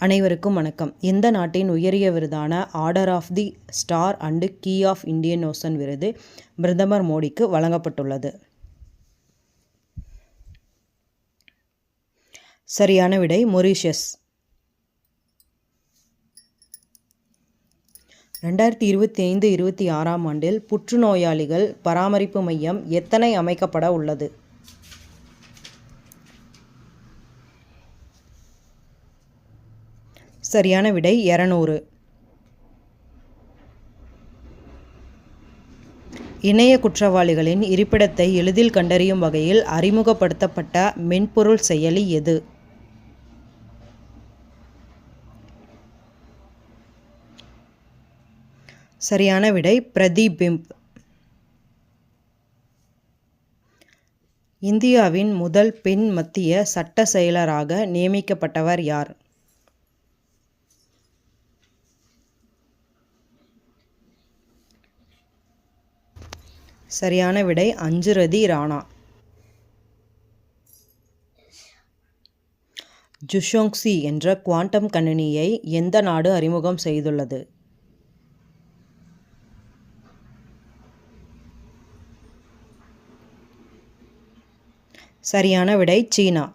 அனைவருக்கும் வணக்கம். இந்த நாட்டின் உயரிய விருதான Order of the Star and Key of Indian Ocean விருது பிரதமர் மோடிக்கு வழங்கப்பட்டுள்ளது. சரியான விடை மொரீஷியஸ். 2025-26ஆம் ஆண்டில் புற்றுநோயாளிகள் பராமரிப்பு மையம் எத்தனை அமைக்கப்பட உள்ளது? சரியான விடை 200. இணைய குற்றவாளிகளின் இருப்பிடத்தை எளிதில் கண்டறியும் வகையில் அறிமுகப்படுத்தப்பட்ட மென்பொருள் செயலி எது? சரியான விடை பிரதிபிம்ப். இந்தியாவின் முதல் பெண் மத்திய சட்ட செயலராக நியமிக்கப்பட்டவர் யார்? சரியான விடை அஞ்சுரதி ராணா. ஜுஷோங்ஸி என்ற குவாண்டம் கணினியை எந்த நாடு அறிமுகம் செய்துள்ளது? சரியான விடை சீனா.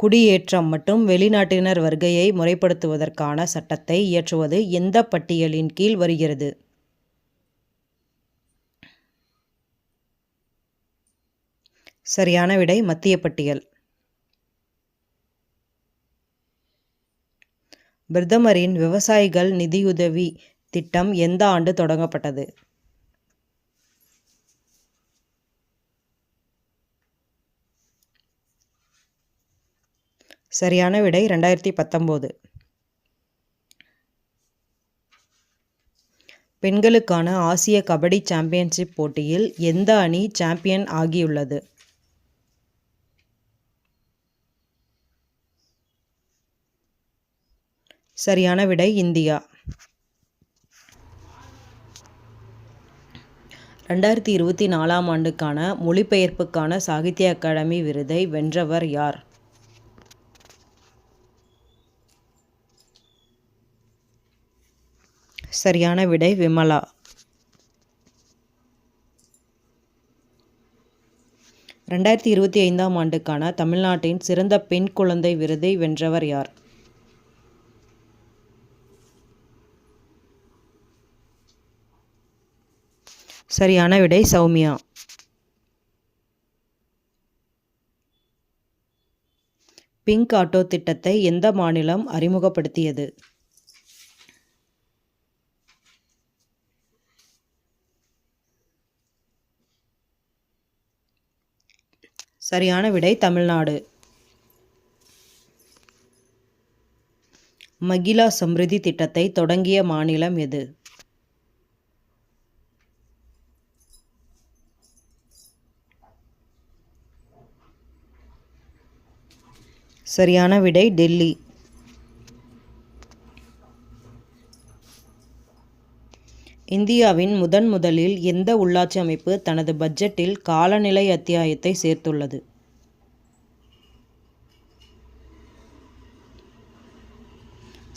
குடியேற்றம் மற்றும் வெளிநாட்டினர் வருகையை முறைப்படுத்துவதற்கான சட்டத்தை இயற்றுவது எந்த பட்டியலின் கீழ் வருகிறது? சரியான விடை மத்திய பட்டியல். பிரதமரின் விவசாயிகள் நிதியுதவி திட்டம் எந்த ஆண்டு தொடங்கப்பட்டது? சரியான விடை 2019. பெண்களுக்கான ஆசிய கபடி சாம்பியன்ஷிப் போட்டியில் எந்த அணி சாம்பியன் ஆகியுள்ளது? சரியான விடை இந்தியா. 2024ஆம் ஆண்டுக்கான மொழிபெயர்ப்புக்கான சாகித்ய அகாடமி விருதை வென்றவர் யார்? சரியான விடை விமலா. 2025ஆம் ஆண்டுக்கான தமிழ்நாட்டின் சிறந்த பெண் குழந்தை விருதை வென்றவர் யார்? சரியான விடை சௌமியா. பிங்க் ஆட்டோ திட்டத்தை எந்த மாநிலம் அறிமுகப்படுத்தியது? சரியான விடை தமிழ்நாடு. மகிழா சம்ரிதி திட்டத்தை தொடங்கிய மாநிலம் எது? சரியான விடை டெல்லி. இந்தியாவின் முதலில் எந்த உள்ளாட்சி அமைப்பு தனது பட்ஜெட்டில் காலநிலை அத்தியாயத்தை சேர்த்துள்ளது?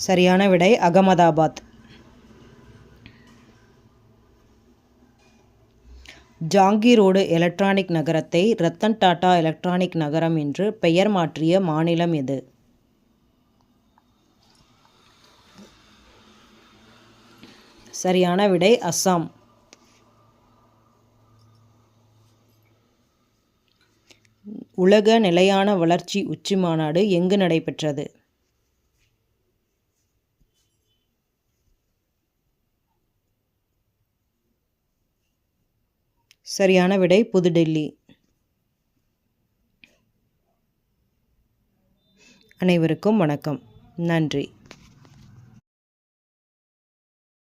சரியான விடை அகமதாபாத். ஜாங்கீரோடு எலக்ட்ரானிக் நகரத்தை ரத்தன் டாடா எலக்ட்ரானிக் நகரம் என்று பெயர் மாற்றிய மாநிலம் எது? சரியான விடை அஸ்ஸாம். உலக நிலையான வளர்ச்சி உச்சி மாநாடு எங்கு நடைபெற்றது? சரியான விடை புதுடெல்லி. அனைவருக்கும் வணக்கம். நன்றி.